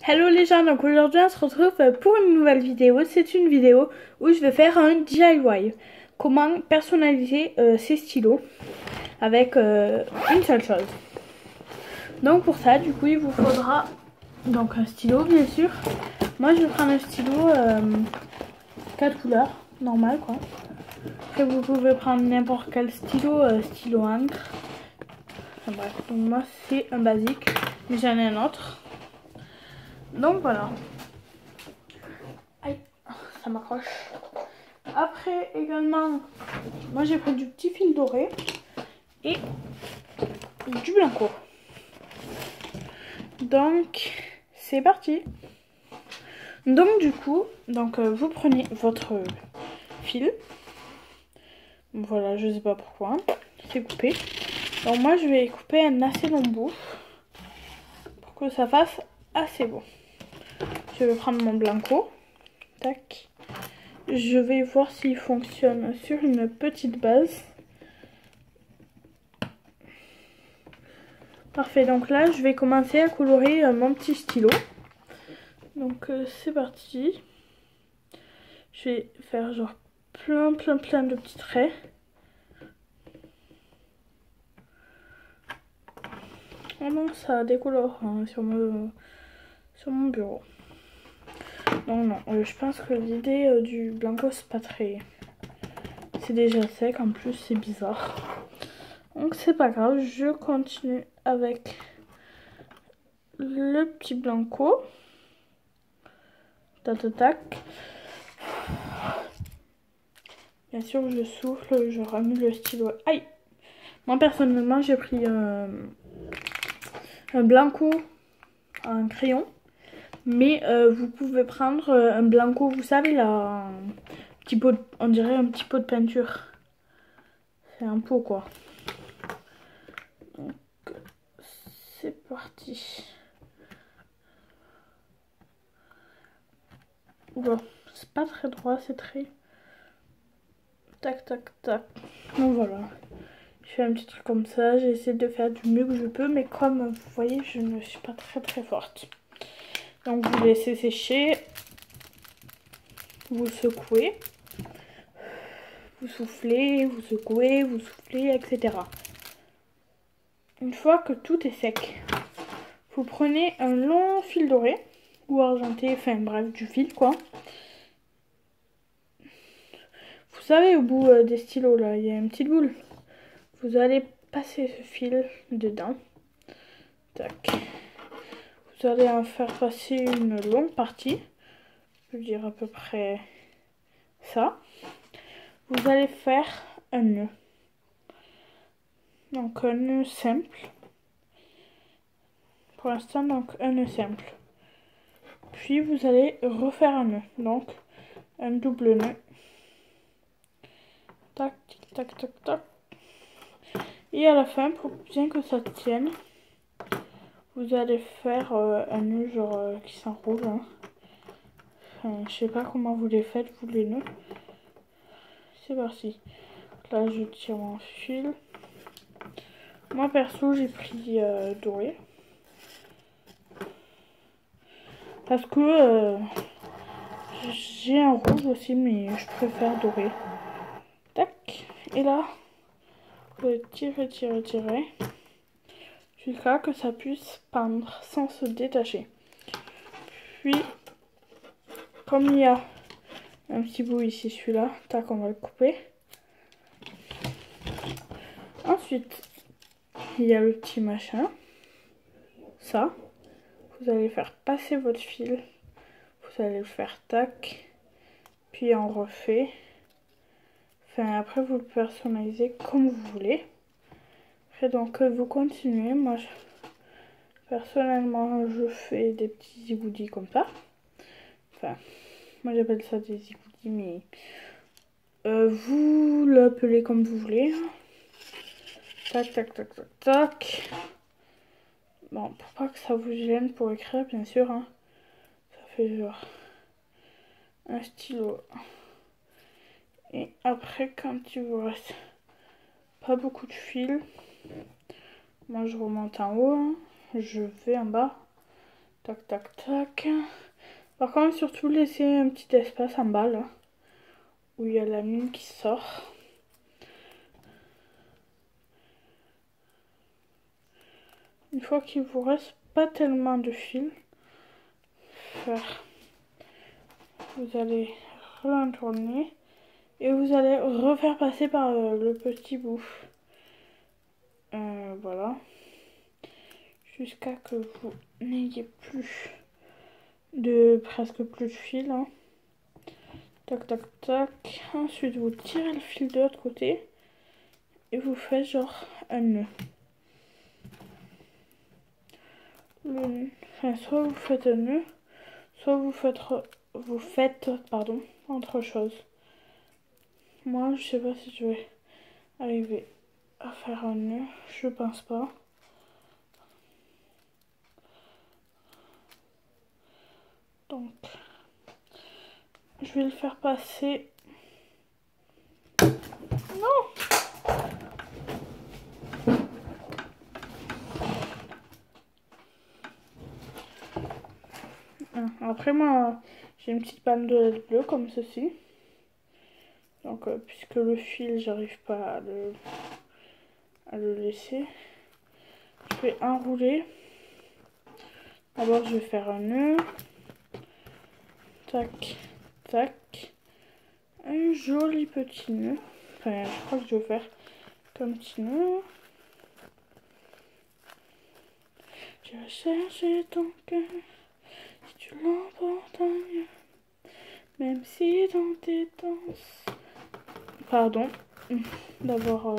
Hello les gens, donc aujourd'hui on se retrouve pour une nouvelle vidéo. C'est une vidéo où je vais faire un DIY. Comment personnaliser ses stylos avec une seule chose. Donc pour ça, du coup, il vous faudra donc un stylo bien sûr. Moi je vais prendre un stylo 4 couleurs, normal quoi. Après vous pouvez prendre n'importe quel stylo, stylo encre. Enfin, bref, donc moi c'est un basique, mais j'en ai un autre. Donc voilà. Aïe, ça m'accroche. Après également, moi j'ai pris du petit fil doré et du blanco. Donc c'est parti. Donc du coup, vous prenez votre fil. Voilà, je sais pas pourquoi, c'est coupé. Donc moi je vais couper un assez long bout pour que ça fasse assez beau. Je vais prendre mon blanco. Tac. Je vais voir s'il fonctionne sur une petite base. Parfait, donc là je vais commencer à colorer mon petit stylo. Donc c'est parti. Je vais faire genre plein de petits traits. Oh non, ça décolore hein, sur mon bureau. Donc non, je pense que l'idée du blanco c'est pas très... C'est déjà sec, en plus c'est bizarre. Donc c'est pas grave, je continue avec le petit blanco. Tac tac tac. Bien sûr je souffle, je remue le stylo. Aïe! Moi personnellement j'ai pris un blanco, un crayon. Mais vous pouvez prendre un blanco, vous savez là, un petit pot, on dirait un petit pot de peinture. C'est un pot quoi. Donc c'est parti. Bon, c'est pas très droit, c'est très... Tac tac tac. Donc voilà. Je fais un petit truc comme ça, j'essaie de faire du mieux que je peux, mais comme vous voyez, je ne suis pas très forte. Donc vous laissez sécher, vous secouez, vous soufflez, vous secouez, vous soufflez, etc. Une fois que tout est sec, vous prenez un long fil doré ou argenté, enfin bref, du fil quoi. Vous savez, au bout des stylos là, il y a une petite boule. Vous allez passer ce fil dedans. Tac. Vous allez en faire passer une longue partie. Je veux dire à peu près ça. Vous allez faire un nœud. Donc un nœud simple. Pour l'instant, donc un nœud simple. Puis vous allez refaire un nœud. Donc un double nœud. Tac, tac, tac, tac. Et à la fin, pour bien que ça tienne, vous allez faire un nœud genre qui s'enroule. Hein. Enfin, je sais pas comment vous les faites, vous les nœuds. C'est parti. Là, je tire mon fil. Moi, perso, j'ai pris doré. Parce que j'ai un rouge aussi, mais je préfère doré. Tac. Et là, vous tirer, jusqu'à que ça puisse pendre sans se détacher. Puis, comme il y a un petit bout ici, celui-là, tac, on va le couper. Ensuite, il y a le petit machin. Ça, vous allez faire passer votre fil. Vous allez le faire tac. Puis on refait. Enfin, après, vous le personnalisez comme vous voulez. Après, donc, vous continuez. Moi, personnellement, je fais des petits zigoudis comme ça. Enfin, moi, j'appelle ça des zigoudis, mais vous l'appelez comme vous voulez. Tac, tac, tac, tac, tac. Bon, pour pas que ça vous gêne pour écrire, bien sûr. Hein. Ça fait genre un stylo. Et après, quand il vous reste pas beaucoup de fil, moi je remonte en haut, hein. Je vais en bas Tac, tac, tac. Par contre, surtout laisser un petit espace en bas là, où il y a la mine qui sort. Une fois qu'il vous reste pas tellement de fil, vous allez re-tourner et vous allez refaire passer par le petit bout. Voilà. Jusqu'à que vous n'ayez plus presque plus de fil. Hein. Tac, tac, tac. Ensuite, vous tirez le fil de l'autre côté et vous faites genre un nœud. Soit vous faites un nœud, soit vous faites autre chose. Moi, je sais pas si je vais arriver à faire un nœud, je pense pas. Donc, je vais le faire passer. Non! Après, moi, j'ai une petite bandelette bleue comme ceci. Donc, puisque le fil, j'arrive pas à le laisser, je vais enrouler. D'abord, je vais faire un nœud. Tac, tac. Un joli petit nœud. Enfin, je crois que je vais faire comme petit nœud. Tu vas chercher ton cœur, si tu l'emportes mieux, même si dans tes danses. Pardon, d'avoir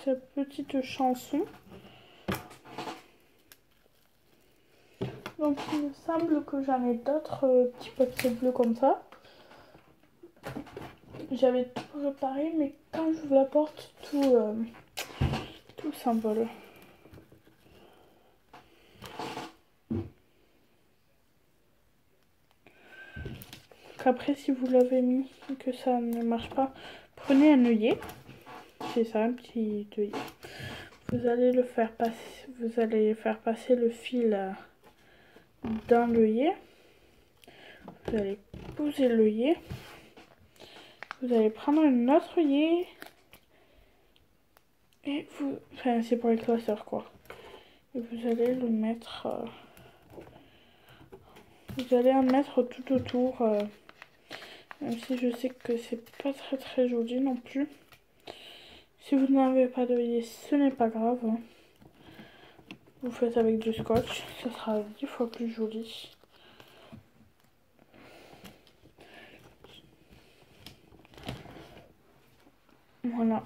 cette petite chanson. Donc il me semble que j'en ai d'autres petits papiers bleus comme ça. J'avais tout préparé, mais quand je vous la porte, tout s'envole. Après, si vous l'avez mis et que ça ne marche pas, prenez un œillet. C'est ça, un petit œillet. Vous allez faire passer le fil dans l'œillet. Vous allez poser l'œillet. Vous allez prendre un autre œillet. Et vous... Enfin, c'est pour les classeurs, quoi. Et vous allez le mettre... vous allez en mettre tout autour. Même si je sais que c'est pas très joli non plus. Si vous n'avez pas d'œillet, ce n'est pas grave. Hein. Vous faites avec du scotch, ça sera 10 fois plus joli. Voilà.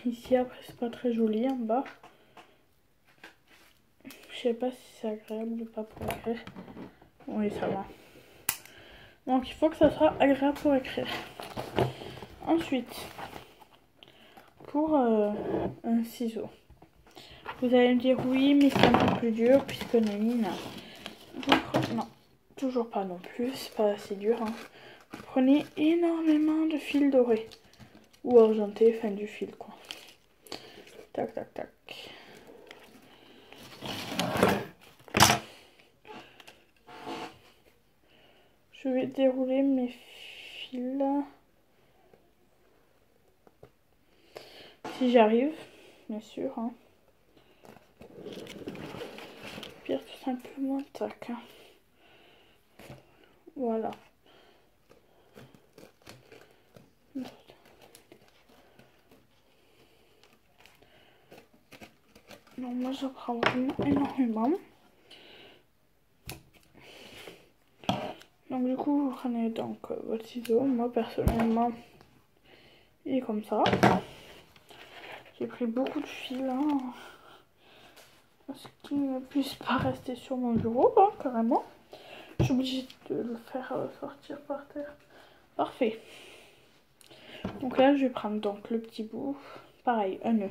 Ici, après, c'est pas très joli en bas. Je sais pas si c'est agréable ou pas pour écrire. Oui, ça va. Donc, il faut que ça soit agréable pour écrire. Ensuite, pour un ciseau. Vous allez me dire oui, mais c'est un peu plus dur puisque Nanine. Non, toujours pas non plus, c'est pas assez dur. Hein. Vous prenez énormément de fil doré ou argenté, fin du fil quoi. Tac, tac, tac. Je vais dérouler mes fils. Si j'arrive, bien sûr. Hein. Pire tout simplement, tac. Hein. Voilà. Donc moi j'en prends vraiment énormément. Donc du coup vous prenez donc votre ciseau. Moi personnellement il est comme ça. J'ai pris beaucoup de fil hein, parce qu'il ne puisse pas rester sur mon bureau hein, carrément. Je suis obligée de le faire sortir par terre. Parfait. Donc là je vais prendre donc le petit bout. Pareil, un nœud.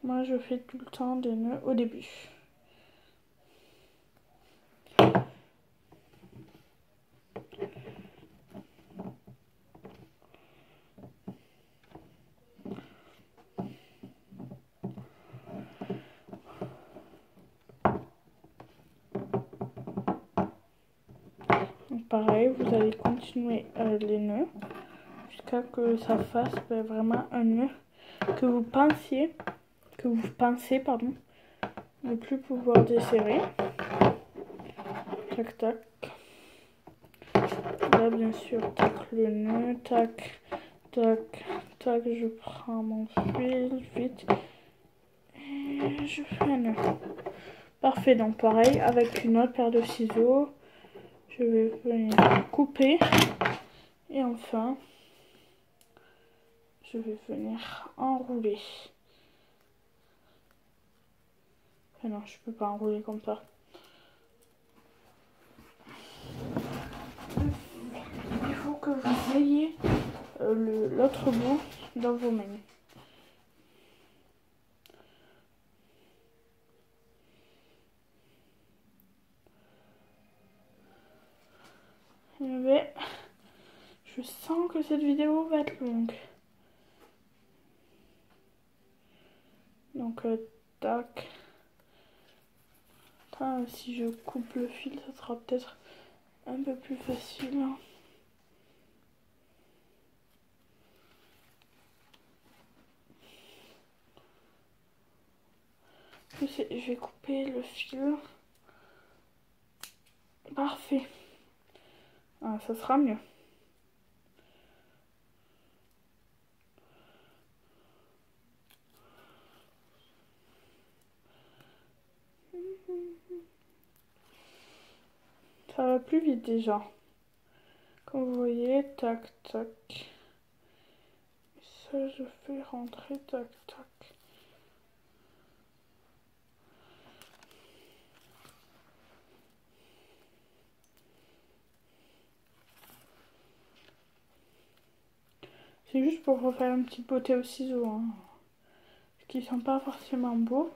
Moi je fais tout le temps des nœuds au début. pareil, vous allez continuer les nœuds jusqu'à que ça fasse vraiment un nœud que vous pensez ne plus pouvoir desserrer. Tac tac. Là bien sûr, tac le nœud, tac tac tac, je prends mon fil vite et je fais un nœud. Parfait, donc pareil avec une autre paire de ciseaux, je vais venir couper et enfin je vais venir enrouler. Ah non, je peux pas enrouler comme ça. Il faut que vous ayez l'autre bout dans vos mains. Mais je sens que cette vidéo va être longue. Donc tac. Attends, si je coupe le fil, ça sera peut-être un peu plus facile. Je vais couper le fil. Parfait. Ah, ça sera mieux. Ça va plus vite déjà. Comme vous voyez, tac, tac. Ça, je fais rentrer, tac, tac. C'est juste pour refaire un petit beauté au ciseau, hein. Parce qu'ils sont pas forcément beaux.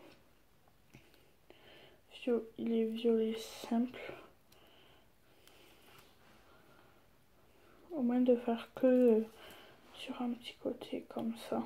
Il est violet simple. Au moins de faire que sur un petit côté comme ça.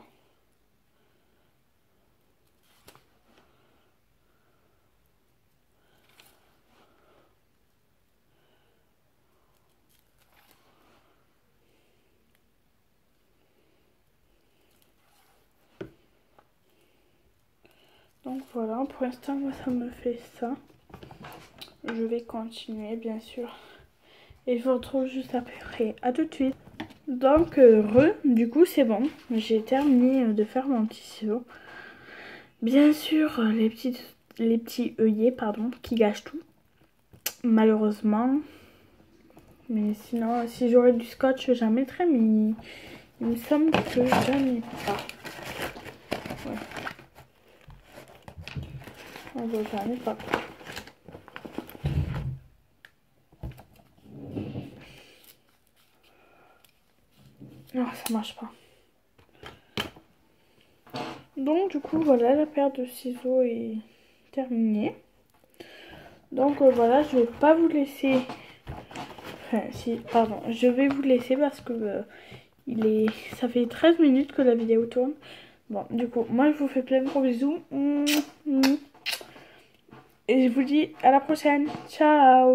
Donc voilà, pour l'instant moi ça me fait ça. Je vais continuer bien sûr. Et je vous retrouve juste après. À tout de suite. Donc du coup c'est bon. J'ai terminé de faire mon petit ciseau. Bien sûr les petits œillets pardon qui gâchent tout. Malheureusement. Mais sinon si j'aurais du scotch j'en mettrais, mais il me semble que j'en ai pas. Ouais. Oh, ben, j'en ai pas. Non, ça marche pas. Donc du coup voilà, la paire de ciseaux est terminée. Donc voilà, je vais pas vous laisser. Enfin si, pardon, je vais vous laisser parce que ça fait 13 minutes que la vidéo tourne. Bon, du coup, moi je vous fais plein de gros bisous. Et je vous dis à la prochaine. Ciao.